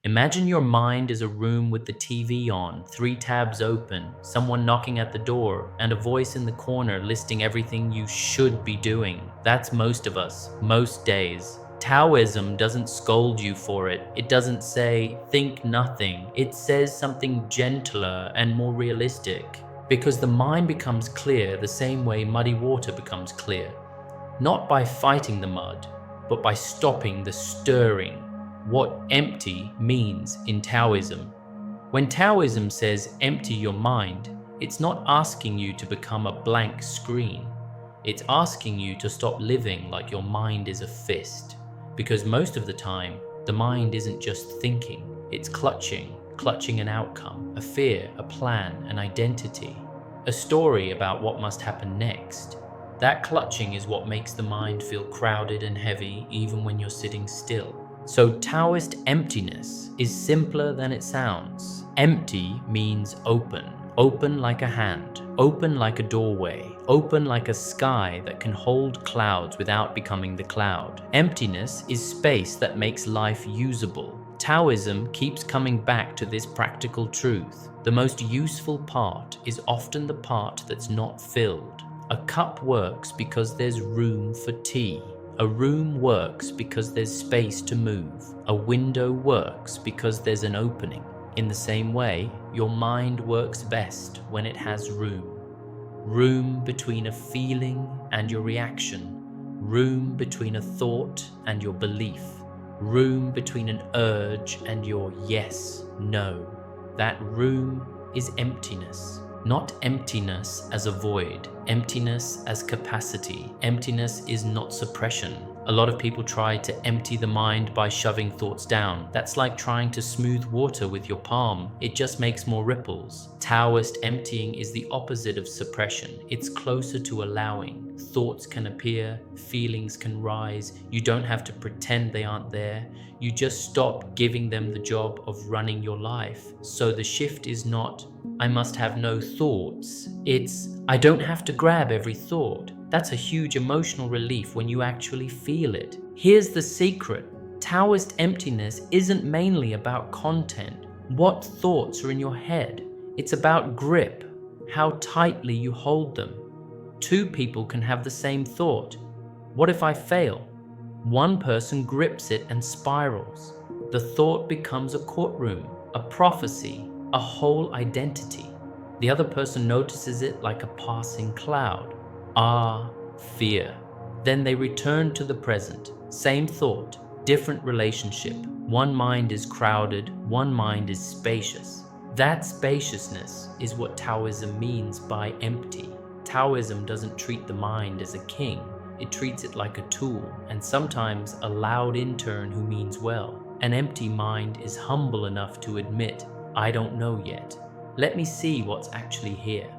Imagine your mind is a room with the TV on, 3 tabs open, someone knocking at the door, and a voice in the corner listing everything you should be doing. That's most of us, most days. Taoism doesn't scold you for it. It doesn't say, think nothing. It says something gentler and more realistic. Because the mind becomes clear the same way muddy water becomes clear. Not by fighting the mud, but by stopping the stirring. What empty means in Taoism. When Taoism says empty your mind, it's not asking you to become a blank screen. It's asking you to stop living like your mind is a fist. Because most of the time, the mind isn't just thinking, it's clutching an outcome, a fear, a plan, an identity, a story about what must happen next. That clutching is what makes the mind feel crowded and heavy even when you're sitting still. So Taoist emptiness is simpler than it sounds. Empty means open. Open like a hand. Open like a doorway. Open like a sky that can hold clouds without becoming the cloud. Emptiness is space that makes life usable. Taoism keeps coming back to this practical truth. The most useful part is often the part that's not filled. A cup works because there's room for tea. A room works because there's space to move. A window works because there's an opening. In the same way, your mind works best when it has room. Room between a feeling and your reaction. Room between a thought and your belief. Room between an urge and your yes, no. That room is emptiness. Not emptiness as a void, emptiness as capacity. Emptiness is not suppression. A lot of people try to empty the mind by shoving thoughts down. That's like trying to smooth water with your palm. It just makes more ripples. Taoist emptying is the opposite of suppression. It's closer to allowing. Thoughts can appear, feelings can rise. You don't have to pretend they aren't there. You just stop giving them the job of running your life. So the shift is not, I must have no thoughts. It's, I don't have to grab every thought. That's a huge emotional relief when you actually feel it. Here's the secret. Taoist emptiness isn't mainly about content. What thoughts are in your head? It's about grip, how tightly you hold them. 2 people can have the same thought. What if I fail? One person grips it and spirals. The thought becomes a courtroom, a prophecy, a whole identity. The other person notices it like a passing cloud. Ah, fear. Then they return to the present. Same thought, different relationship. One mind is crowded, one mind is spacious. That spaciousness is what Taoism means by empty. Taoism doesn't treat the mind as a king. It treats it like a tool, and sometimes a loud intern who means well. An empty mind is humble enough to admit, I don't know yet. Let me see what's actually here.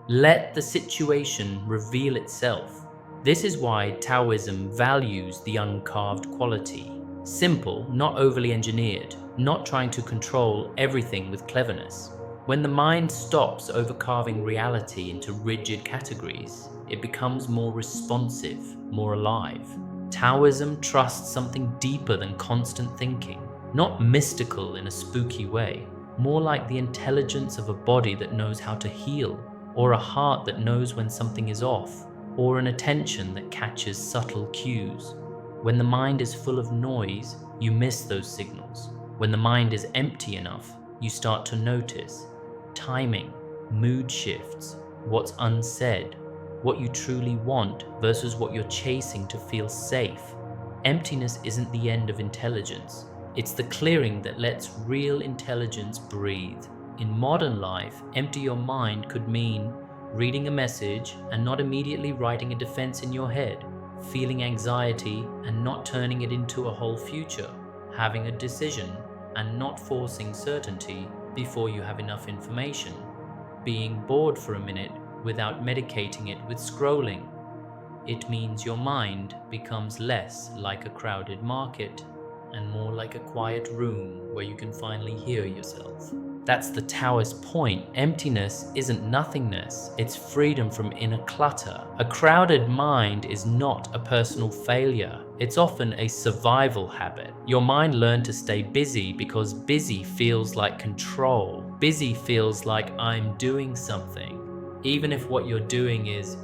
Let the situation reveal itself. This is why Taoism values the uncarved quality. Simple, not overly engineered, not trying to control everything with cleverness. When the mind stops overcarving reality into rigid categories, it becomes more responsive, more alive. Taoism trusts something deeper than constant thinking, not mystical in a spooky way, more like the intelligence of a body that knows how to heal, or a heart that knows when something is off, or an attention that catches subtle cues. When the mind is full of noise, you miss those signals. When the mind is empty enough, you start to notice timing, mood shifts, what's unsaid, what you truly want versus what you're chasing to feel safe. Emptiness isn't the end of intelligence. It's the clearing that lets real intelligence breathe. In modern life, empty your mind could mean reading a message and not immediately writing a defense in your head, feeling anxiety and not turning it into a whole future, having a decision and not forcing certainty before you have enough information, being bored for a minute without medicating it with scrolling. It means your mind becomes less like a crowded market and more like a quiet room where you can finally hear yourself. That's the Taoist point. Emptiness isn't nothingness, it's freedom from inner clutter. A crowded mind is not a personal failure. It's often a survival habit. Your mind learned to stay busy because busy feels like control. Busy feels like I'm doing something, even if what you're doing is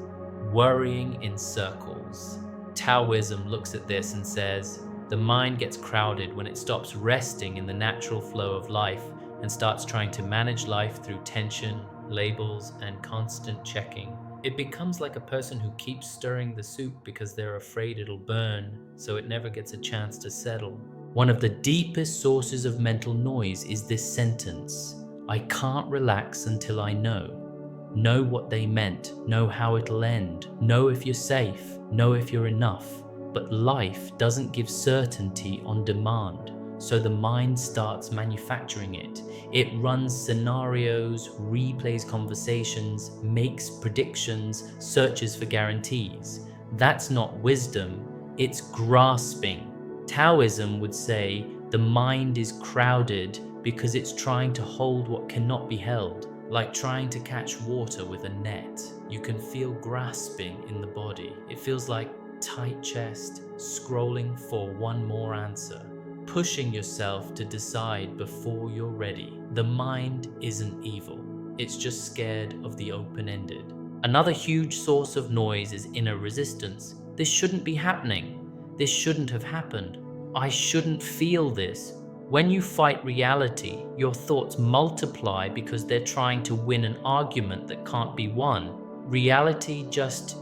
worrying in circles. Taoism looks at this and says, the mind gets crowded when it stops resting in the natural flow of life and starts trying to manage life through tension, labels, and constant checking. It becomes like a person who keeps stirring the soup because they're afraid it'll burn, so it never gets a chance to settle. One of the deepest sources of mental noise is this sentence: I can't relax until I know. Know what they meant, know how it'll end, know if you're safe, know if you're enough. But life doesn't give certainty on demand, so the mind starts manufacturing it. It runs scenarios, replays conversations, makes predictions, searches for guarantees. That's not wisdom, it's grasping. Taoism would say the mind is crowded because it's trying to hold what cannot be held. Like trying to catch water with a net. You can feel grasping in the body. It feels like tight chest, scrolling for one more answer, pushing yourself to decide before you're ready. The mind isn't evil. It's just scared of the open-ended. Another huge source of noise is inner resistance. This shouldn't be happening. This shouldn't have happened. I shouldn't feel this. When you fight reality, your thoughts multiply because they're trying to win an argument that can't be won. Reality just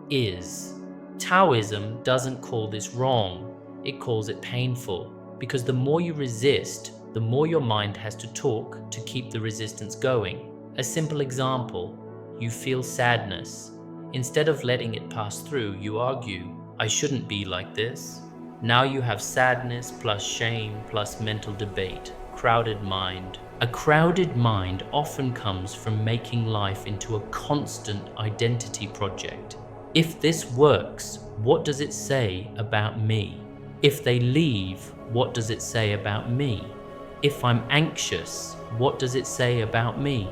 is. Taoism doesn't call this wrong, it calls it painful, because the more you resist, the more your mind has to talk to keep the resistance going. A simple example, you feel sadness. Instead of letting it pass through, you argue, I shouldn't be like this. Now you have sadness plus shame plus mental debate, crowded mind. A crowded mind often comes from making life into a constant identity project. If this works, what does it say about me? If they leave, what does it say about me? If I'm anxious, what does it say about me?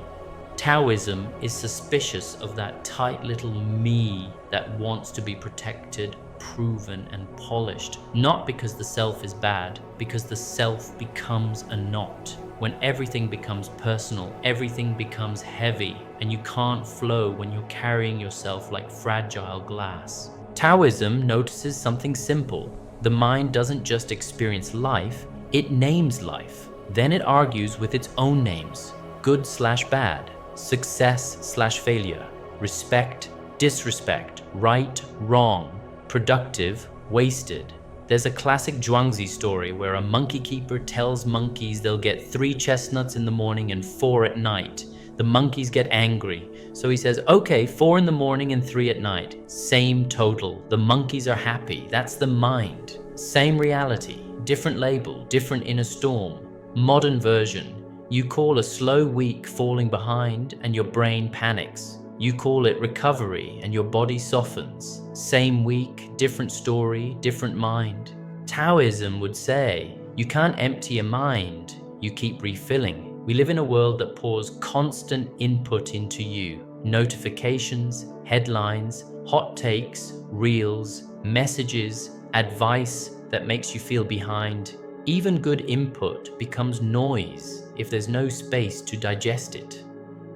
Taoism is suspicious of that tight little me that wants to be protected, proven, and polished, not because the self is bad, because the self becomes a knot. When everything becomes personal, everything becomes heavy, and you can't flow when you're carrying yourself like fragile glass. Taoism notices something simple. The mind doesn't just experience life, it names life. Then it argues with its own names: good/bad, success/failure, respect, disrespect, right, wrong, productive, wasted. There's a classic Zhuangzi story where a monkey keeper tells monkeys they'll get 3 chestnuts in the morning and 4 at night. The monkeys get angry, so he says, okay, 4 in the morning and 3 at night. Same total. The monkeys are happy. That's the mind. Same reality, different label, different inner storm. Modern version. You call a slow week falling behind and your brain panics. You call it recovery and your body softens. Same week, different story, different mind. Taoism would say, you can't empty a mind, you keep refilling. We live in a world that pours constant input into you. Notifications, headlines, hot takes, reels, messages, advice that makes you feel behind. Even good input becomes noise if there's no space to digest it.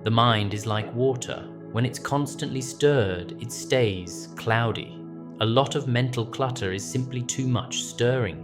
The mind is like water. When it's constantly stirred, it stays cloudy. A lot of mental clutter is simply too much stirring.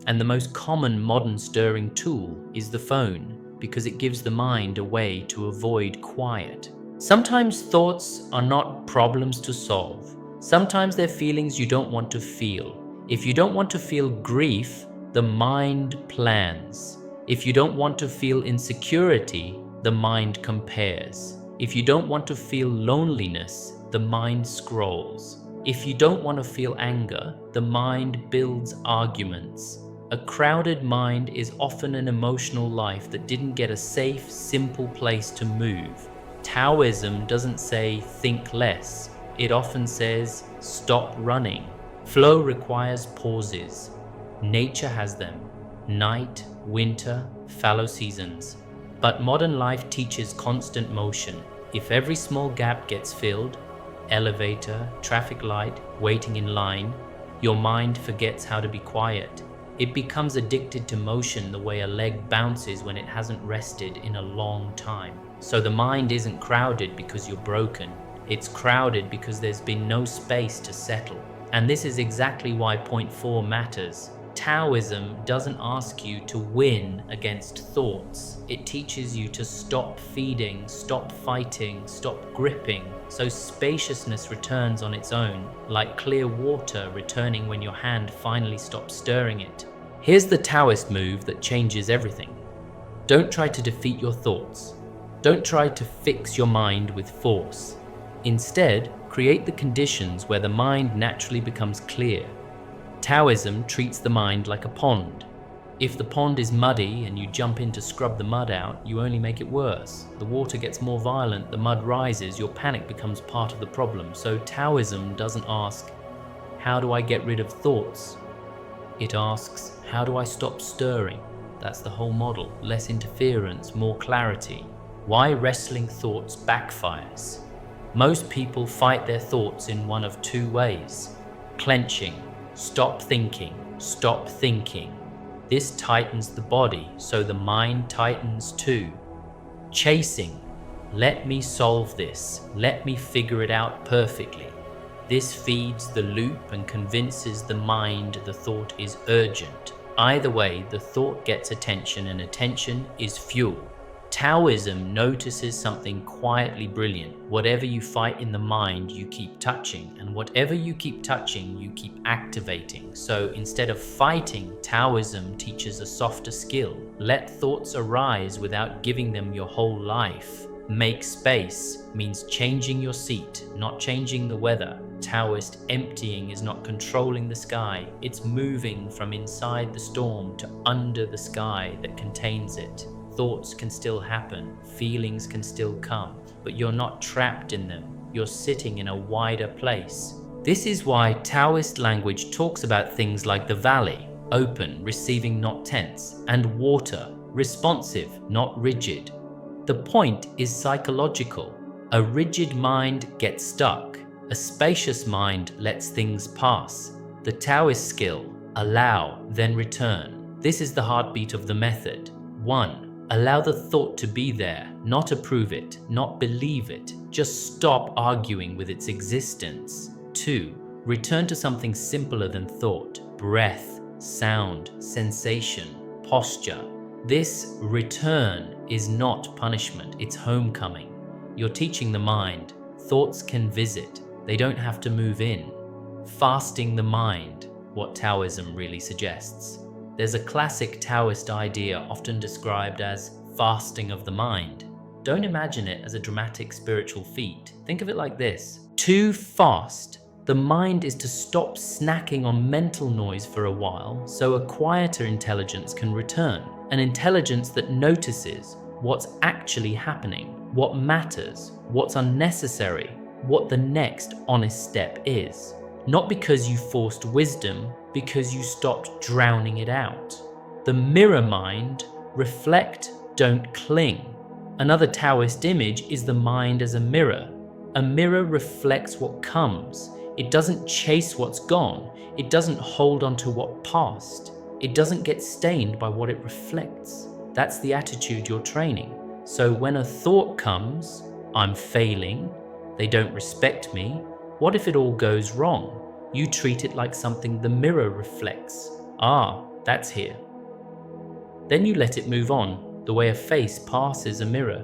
And the most common modern stirring tool is the phone, because it gives the mind a way to avoid quiet. Sometimes thoughts are not problems to solve. Sometimes they're feelings you don't want to feel. If you don't want to feel grief, the mind plans. If you don't want to feel insecurity, the mind compares. If you don't want to feel loneliness, the mind scrolls. If you don't want to feel anger, the mind builds arguments. A crowded mind is often an emotional life that didn't get a safe, simple place to move. Taoism doesn't say think less. It often says stop running. Flow requires pauses. Nature has them. Night, winter, fallow seasons. But modern life teaches constant motion. If every small gap gets filled, elevator, traffic light, waiting in line, your mind forgets how to be quiet. It becomes addicted to motion the way a leg bounces when it hasn't rested in a long time. So the mind isn't crowded because you're broken. It's crowded because there's been no space to settle. And this is exactly why point 4 matters. Taoism doesn't ask you to win against thoughts. It teaches you to stop feeding, stop fighting, stop gripping, so spaciousness returns on its own, like clear water returning when your hand finally stops stirring it. Here's the Taoist move that changes everything. Don't try to defeat your thoughts. Don't try to fix your mind with force. Instead, create the conditions where the mind naturally becomes clear. Taoism treats the mind like a pond. If the pond is muddy and you jump in to scrub the mud out, you only make it worse. The water gets more violent, the mud rises, your panic becomes part of the problem. So Taoism doesn't ask, how do I get rid of thoughts? It asks, how do I stop stirring? That's the whole model. Less interference, more clarity. Why wrestling thoughts backfires? Most people fight their thoughts in one of two ways. Clenching. Stop thinking, stop thinking. This tightens the body, so the mind tightens too. Chasing, let me solve this, let me figure it out perfectly. This feeds the loop and convinces the mind the thought is urgent. Either way, the thought gets attention and attention is fuel. Taoism notices something quietly brilliant. Whatever you fight in the mind, you keep touching, and whatever you keep touching, you keep activating. So instead of fighting, Taoism teaches a softer skill. Let thoughts arise without giving them your whole life. Make space means changing your seat, not changing the weather. Taoist emptying is not controlling the sky, it's moving from inside the storm to under the sky that contains it. Thoughts can still happen, feelings can still come, but you're not trapped in them. You're sitting in a wider place. This is why Taoist language talks about things like the valley, open, receiving, not tense, and water, responsive, not rigid. The point is psychological. A rigid mind gets stuck. A spacious mind lets things pass. The Taoist skill, allow, then return. This is the heartbeat of the method. 1. Allow the thought to be there, not approve it, not believe it. Just stop arguing with its existence. 2. Return to something simpler than thought. Breath, sound, sensation, posture. This return is not punishment, it's homecoming. You're teaching the mind. Thoughts can visit, they don't have to move in. Fasting the mind, what Taoism really suggests. There's a classic Taoist idea often described as fasting of the mind. Don't imagine it as a dramatic spiritual feat. Think of it like this. To fast, the mind is to stop snacking on mental noise for a while so a quieter intelligence can return. An intelligence that notices what's actually happening, what matters, what's unnecessary, what the next honest step is. Not because you forced wisdom, because you stopped drowning it out. The mirror mind, reflect, don't cling. Another Taoist image is the mind as a mirror. A mirror reflects what comes. It doesn't chase what's gone. It doesn't hold on to what passed. It doesn't get stained by what it reflects. That's the attitude you're training. So when a thought comes, I'm failing, they don't respect me, what if it all goes wrong? You treat it like something the mirror reflects. Ah, that's here. Then you let it move on, the way a face passes a mirror.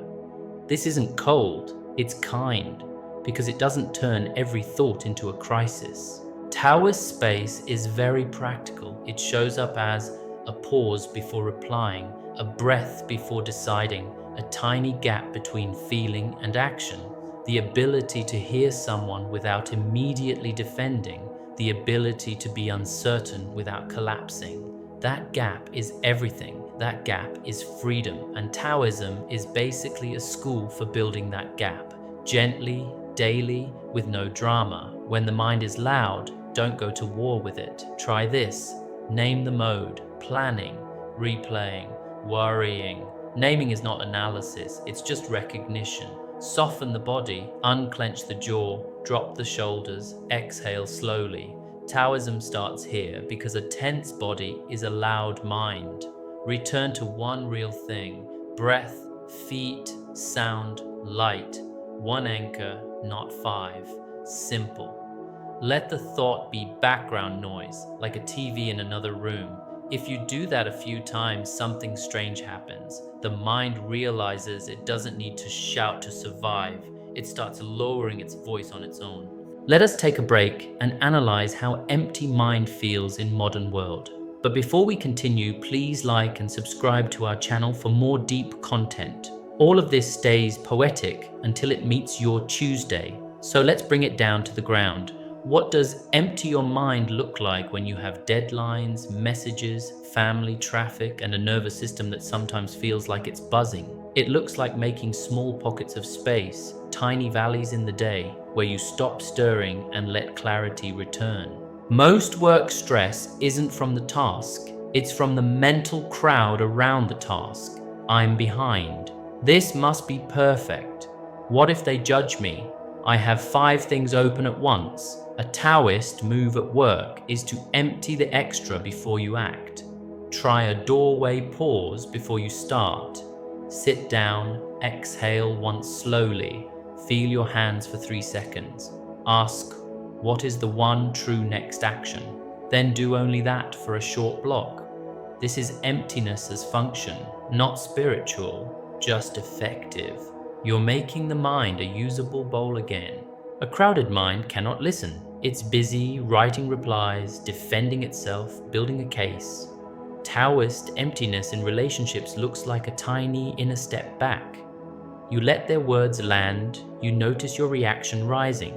This isn't cold, it's kind, because it doesn't turn every thought into a crisis. Taoist space is very practical. It shows up as a pause before replying, a breath before deciding, a tiny gap between feeling and action, the ability to hear someone without immediately defending, the ability to be uncertain without collapsing. That gap is everything. That gap is freedom. And Taoism is basically a school for building that gap. Gently, daily, with no drama. When the mind is loud, don't go to war with it. Try this. Name the mode. Planning, replaying, worrying. Naming is not analysis, it's just recognition. Soften the body, unclench the jaw, drop the shoulders, exhale slowly. Taoism starts here because a tense body is a loud mind. Return to one real thing: breath, feet, sound, light. One anchor, not five. Simple. Let the thought be background noise, like a TV in another room. If you do that a few times, something strange happens. The mind realizes it doesn't need to shout to survive. It starts lowering its voice on its own. Let us take a break and analyze how empty mind feels in modern world. But before we continue, please like and subscribe to our channel for more deep content. All of this stays poetic until it meets your Tuesday. So let's bring it down to the ground. What does empty your mind look like when you have deadlines, messages, family, traffic, and a nervous system that sometimes feels like it's buzzing? It looks like making small pockets of space, tiny valleys in the day, where you stop stirring and let clarity return. Most work stress isn't from the task, it's from the mental crowd around the task. I'm behind. This must be perfect. What if they judge me? I have 5 things open at once. A Taoist move at work is to empty the extra before you act. Try a doorway pause before you start. Sit down, exhale once slowly. Feel your hands for 3 seconds. Ask, what is the one true next action? Then do only that for a short block. This is emptiness as function, not spiritual, just effective. You're making the mind a usable bowl again. A crowded mind cannot listen. It's busy writing replies, defending itself, building a case. Taoist emptiness in relationships looks like a tiny inner step back. You let their words land, you notice your reaction rising.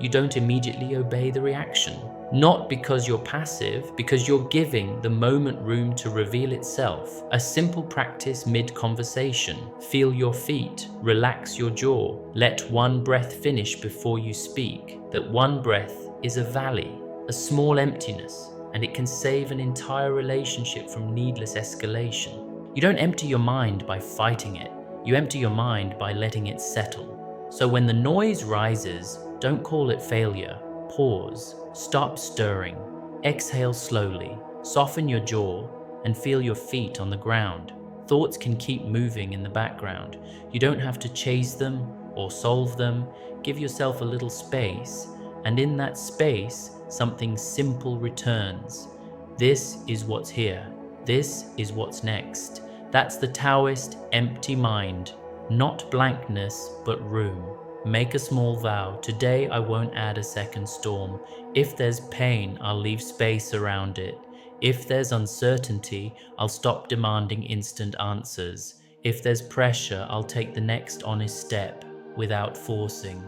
You don't immediately obey the reaction. Not because you're passive, because you're giving the moment room to reveal itself. A simple practice mid-conversation. Feel your feet, relax your jaw. Let one breath finish before you speak. That one breath is a valley, a small emptiness, and it can save an entire relationship from needless escalation. You don't empty your mind by fighting it. You empty your mind by letting it settle. So when the noise rises, don't call it failure. Pause, stop stirring, exhale slowly, soften your jaw, and feel your feet on the ground. Thoughts can keep moving in the background. You don't have to chase them or solve them. Give yourself a little space, and in that space, something simple returns. This is what's here. This is what's next. That's the Taoist empty mind. Not blankness, but room. Make a small vow. Today I won't add a second storm. If there's pain, I'll leave space around it. If there's uncertainty, I'll stop demanding instant answers. If there's pressure, I'll take the next honest step without forcing.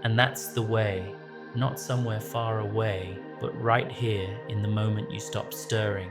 And that's the way, not somewhere far away, but right here in the moment you stop stirring.